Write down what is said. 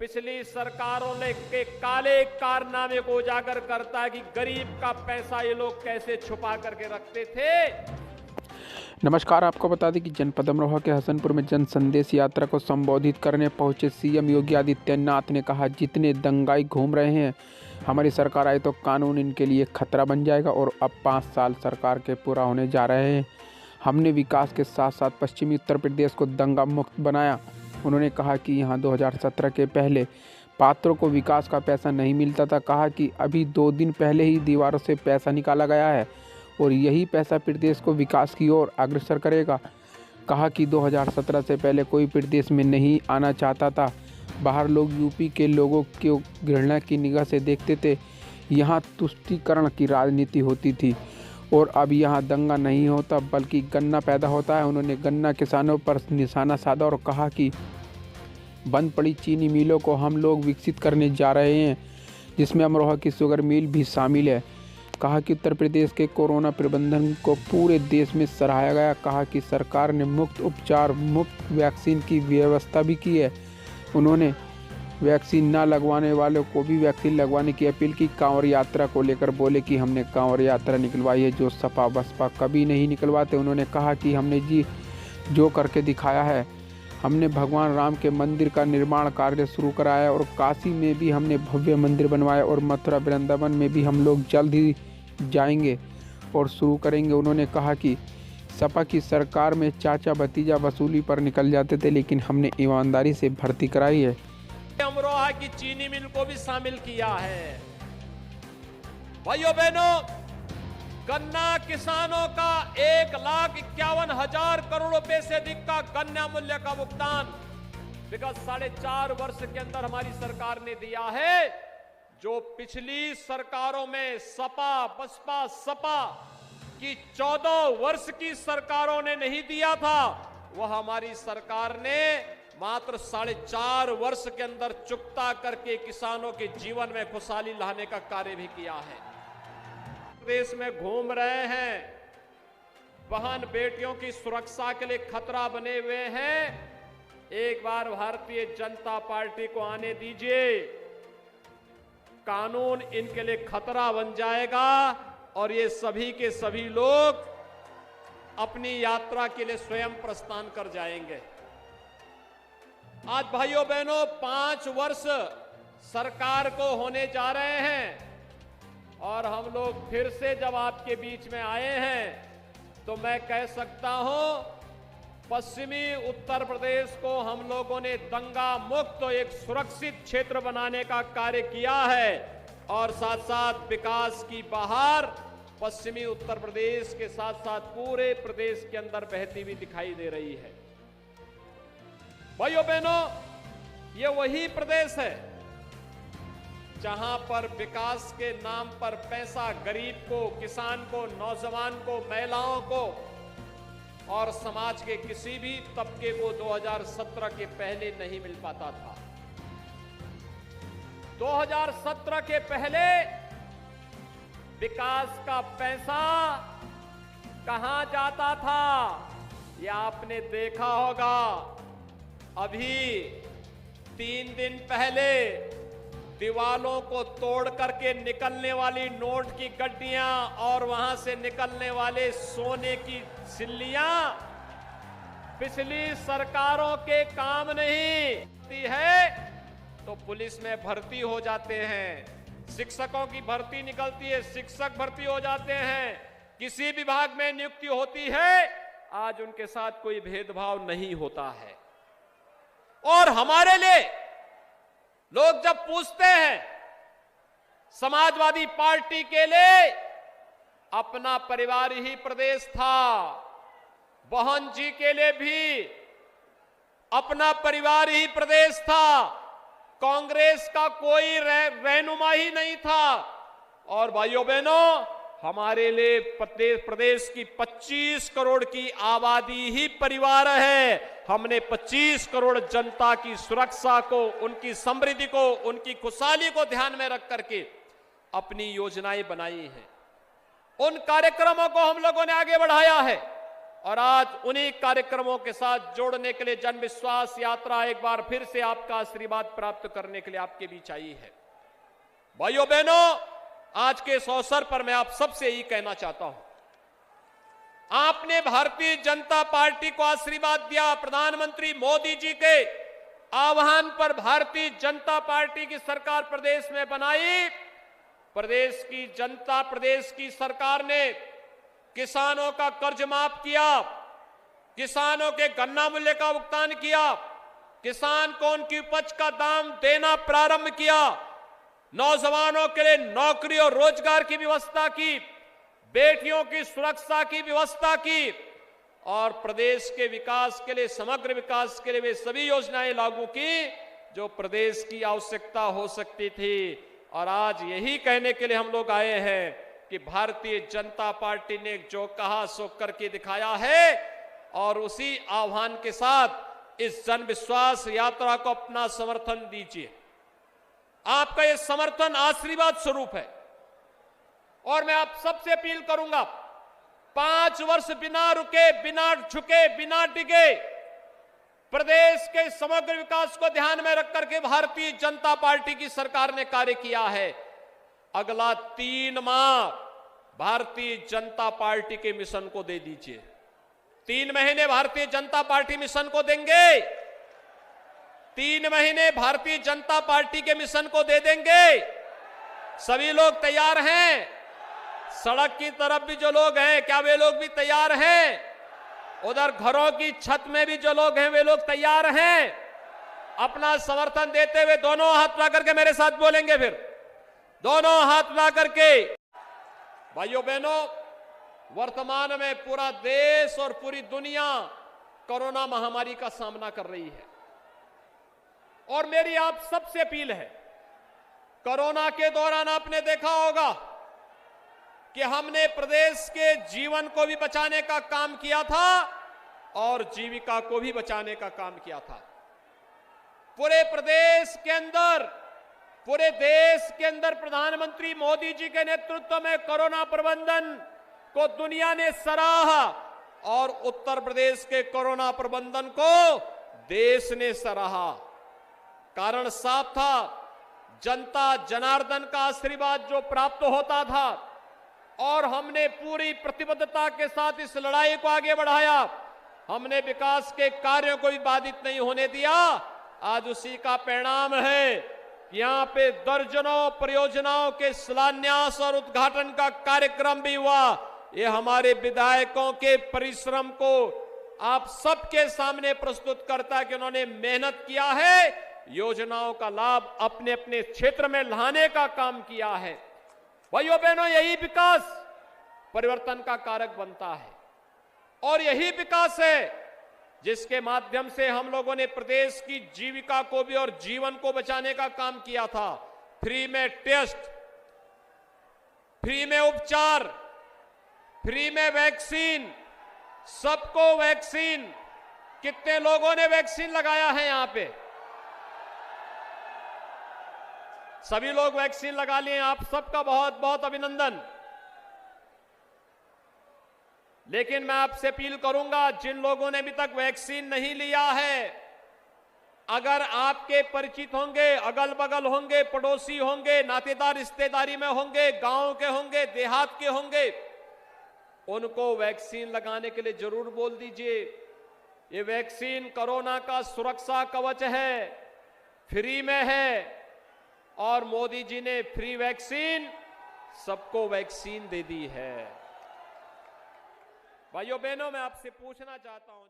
पिछली सरकारों ने के काले कारनामे को उजागर करता है कि गरीब का पैसा ये लोग कैसे छुपा करके रखते थे। नमस्कार, आपको बता दें कि जनपद अमरोहा के हसनपुर में जन संदेश यात्रा को संबोधित करने पहुंचे सीएम योगी आदित्यनाथ ने कहा, जितने दंगाई घूम रहे हैं, हमारी सरकार आई तो कानून इनके लिए खतरा बन जाएगा और अब 5 साल सरकार के पूरा होने जा रहे हैं। हमने विकास के साथ साथ पश्चिमी उत्तर प्रदेश को दंगा मुक्त बनाया। उन्होंने कहा कि यहाँ 2017 के पहले पात्रों को विकास का पैसा नहीं मिलता था। कहा कि अभी 2 दिन पहले ही दीवारों से पैसा निकाला गया है और यही पैसा प्रदेश को विकास की ओर अग्रसर करेगा। कहा कि 2017 से पहले कोई प्रदेश में नहीं आना चाहता था। बाहर लोग यूपी के लोगों को घृणा की निगाह से देखते थे। यहाँ तुष्टीकरण की राजनीति होती थी और अब यहाँ दंगा नहीं होता बल्कि गन्ना पैदा होता है। उन्होंने गन्ना किसानों पर निशाना साधा और कहा कि बंद पड़ी चीनी मिलों को हम लोग विकसित करने जा रहे हैं, जिसमें अमरोहा की शुगर मिल भी शामिल है। कहा कि उत्तर प्रदेश के कोरोना प्रबंधन को पूरे देश में सराहा गया। कहा कि सरकार ने मुफ्त उपचार, मुफ्त वैक्सीन की व्यवस्था भी की है। उन्होंने वैक्सीन ना लगवाने वालों को भी वैक्सीन लगवाने की अपील की। कांवड़ यात्रा को लेकर बोले कि हमने कांवड़ यात्रा निकलवाई है जो सपा बसपा कभी नहीं निकलवाते। उन्होंने कहा कि हमने जो करके दिखाया है। हमने भगवान राम के मंदिर का निर्माण कार्य शुरू कराया और काशी में भी हमने भव्य मंदिर बनवाया और मथुरा वृंदावन में भी हम लोग जल्द ही जाएंगे और शुरू करेंगे। उन्होंने कहा कि सपा की सरकार में चाचा भतीजा वसूली पर निकल जाते थे, लेकिन हमने ईमानदारी से भर्ती कराई है। अमरोहा की चीनी मिल को भी शामिल किया है। भाइयों बहनों, गन्ना किसानों का 1,51,000 करोड़ रुपए से अधिक का गन्ना मूल्य का भुगतान विगत 4.5 वर्ष के अंदर हमारी सरकार ने दिया है, जो पिछली सरकारों में सपा बसपा सपा की 14 वर्ष की सरकारों ने नहीं दिया था। वह हमारी सरकार ने मात्र 4.5 वर्ष के अंदर चुकता करके किसानों के जीवन में खुशहाली लाने का कार्य भी किया है। देश में घूम रहे हैं, बहन बेटियों की सुरक्षा के लिए खतरा बने हुए हैं। एक बार भारतीय जनता पार्टी को आने दीजिए, कानून इनके लिए खतरा बन जाएगा और ये सभी के सभी लोग अपनी यात्रा के लिए स्वयं प्रस्थान कर जाएंगे। आज भाइयों बहनों 5 वर्ष सरकार को होने जा रहे हैं और हम लोग फिर से जब आपके बीच में आए हैं तो मैं कह सकता हूं, पश्चिमी उत्तर प्रदेश को हम लोगों ने दंगा मुक्त एक सुरक्षित क्षेत्र बनाने का कार्य किया है और साथ साथ विकास की बहार पश्चिमी उत्तर प्रदेश के साथ साथ पूरे प्रदेश के अंदर बहती हुई दिखाई दे रही है। भाइयों बहनों, ये वही प्रदेश है जहां पर विकास के नाम पर पैसा गरीब को, किसान को, नौजवान को, महिलाओं को और समाज के किसी भी तबके को 2017 के पहले नहीं मिल पाता था। 2017 के पहले विकास का पैसा कहां जाता था, यह आपने देखा होगा। अभी 3 दिन पहले दीवालों को तोड़ करके निकलने वाली नोट की गड्डियां और वहां से निकलने वाले सोने की सिल्लियां पिछली सरकारों के काम नहीं होती है तो पुलिस में भर्ती हो जाते हैं। शिक्षकों की भर्ती निकलती है, शिक्षक भर्ती हो जाते हैं। किसी विभाग में नियुक्ति होती है, आज उनके साथ कोई भेदभाव नहीं होता है। और हमारे लिए लोग जब पूछते हैं, समाजवादी पार्टी के लिए अपना परिवार ही प्रदेश था, बहन जी के लिए भी अपना परिवार ही प्रदेश था, कांग्रेस का कोई रहनुमा ही नहीं था। और भाइयों बहनों, हमारे लिए प्रदेश की 25 करोड़ की आबादी ही परिवार है। हमने 25 करोड़ जनता की सुरक्षा को, उनकी समृद्धि को, उनकी खुशहाली को ध्यान में रख करके अपनी योजनाएं बनाई हैं। उन कार्यक्रमों को हम लोगों ने आगे बढ़ाया है और आज उन्हीं कार्यक्रमों के साथ जोड़ने के लिए जन विश्वास यात्रा एक बार फिर से आपका आशीर्वाद प्राप्त करने के लिए आपके बीच आई है। भाइयों बहनों, आज के इस अवसर पर मैं आप सबसे यही कहना चाहता हूं, आपने भारतीय जनता पार्टी को आशीर्वाद दिया। प्रधानमंत्री मोदी जी के आह्वान पर भारतीय जनता पार्टी की सरकार प्रदेश में बनाई। प्रदेश की जनता, प्रदेश की सरकार ने किसानों का कर्ज माफ किया, किसानों के गन्ना मूल्य का भुगतान किया, किसान को उनकी उपज का दाम देना प्रारंभ किया, नौजवानों के लिए नौकरी और रोजगार की व्यवस्था की, बेटियों की सुरक्षा की व्यवस्था की और प्रदेश के विकास के लिए, समग्र विकास के लिए वे सभी योजनाएं लागू की जो प्रदेश की आवश्यकता हो सकती थी। और आज यही कहने के लिए हम लोग आए हैं कि भारतीय जनता पार्टी ने जो कहा सो करके दिखाया है और उसी आह्वान के साथ इस जन विश्वास यात्रा को अपना समर्थन दीजिए। आपका यह समर्थन आशीर्वाद स्वरूप है और मैं आप सबसे अपील करूंगा, 5 वर्ष बिना रुके, बिना झुके, बिना डिगे प्रदेश के समग्र विकास को ध्यान में रख करके भारतीय जनता पार्टी की सरकार ने कार्य किया है। अगला 3 माह भारतीय जनता पार्टी के मिशन को दे दीजिए। 3 महीने भारतीय जनता पार्टी मिशन को देंगे, 3 महीने भारतीय जनता पार्टी के मिशन को दे देंगे। सभी लोग तैयार हैं? सड़क की तरफ भी जो लोग हैं, क्या वे लोग भी तैयार हैं? उधर घरों की छत में भी जो लोग हैं वे लोग तैयार हैं? अपना समर्थन देते हुए दोनों हाथ ला करके मेरे साथ बोलेंगे, फिर दोनों हाथ ला करके। भाइयों बहनों, वर्तमान में पूरा देश और पूरी दुनिया कोरोना महामारी का सामना कर रही है और मेरी आप सबसे अपील है, कोरोना के दौरान आपने देखा होगा कि हमने प्रदेश के जीवन को भी बचाने का काम किया था और जीविका को भी बचाने का काम किया था। पूरे प्रदेश के अंदर, पूरे देश के अंदर प्रधानमंत्री मोदी जी के नेतृत्व में कोरोना प्रबंधन को दुनिया ने सराहा और उत्तर प्रदेश के कोरोना प्रबंधन को देश ने सराहा। कारण साफ था, जनता जनार्दन का आशीर्वाद जो प्राप्त होता था और हमने पूरी प्रतिबद्धता के साथ इस लड़ाई को आगे बढ़ाया। हमने विकास के कार्यों को भी बाधित नहीं होने दिया। आज उसी का परिणाम है कि यहाँ पे दर्जनों परियोजनाओं के शिलान्यास और उद्घाटन का कार्यक्रम भी हुआ। ये हमारे विधायकों के परिश्रम को आप सबके सामने प्रस्तुत करता है कि उन्होंने मेहनत किया है, योजनाओं का लाभ अपने अपने क्षेत्र में लाने का काम किया है। भाइयों बहनों, यही विकास परिवर्तन का कारक बनता है और यही विकास है जिसके माध्यम से हम लोगों ने प्रदेश की जीविका को भी और जीवन को बचाने का काम किया था। फ्री में टेस्ट, फ्री में उपचार, फ्री में वैक्सीन, सबको वैक्सीन। कितने लोगों ने वैक्सीन लगाया है यहां पे? सभी लोग वैक्सीन लगा लिए, आप सबका बहुत बहुत अभिनंदन। लेकिन मैं आपसे अपील करूंगा, जिन लोगों ने अभी तक वैक्सीन नहीं लिया है, अगर आपके परिचित होंगे, अगल बगल होंगे, पड़ोसी होंगे, नातेदार रिश्तेदारी में होंगे, गांव के होंगे, देहात के होंगे, उनको वैक्सीन लगाने के लिए जरूर बोल दीजिए। ये वैक्सीन कोरोना का सुरक्षा कवच है, फ्री में है और मोदी जी ने फ्री वैक्सीन सबको वैक्सीन दे दी है। भाइयों बहनों, मैं आपसे पूछना चाहता हूं,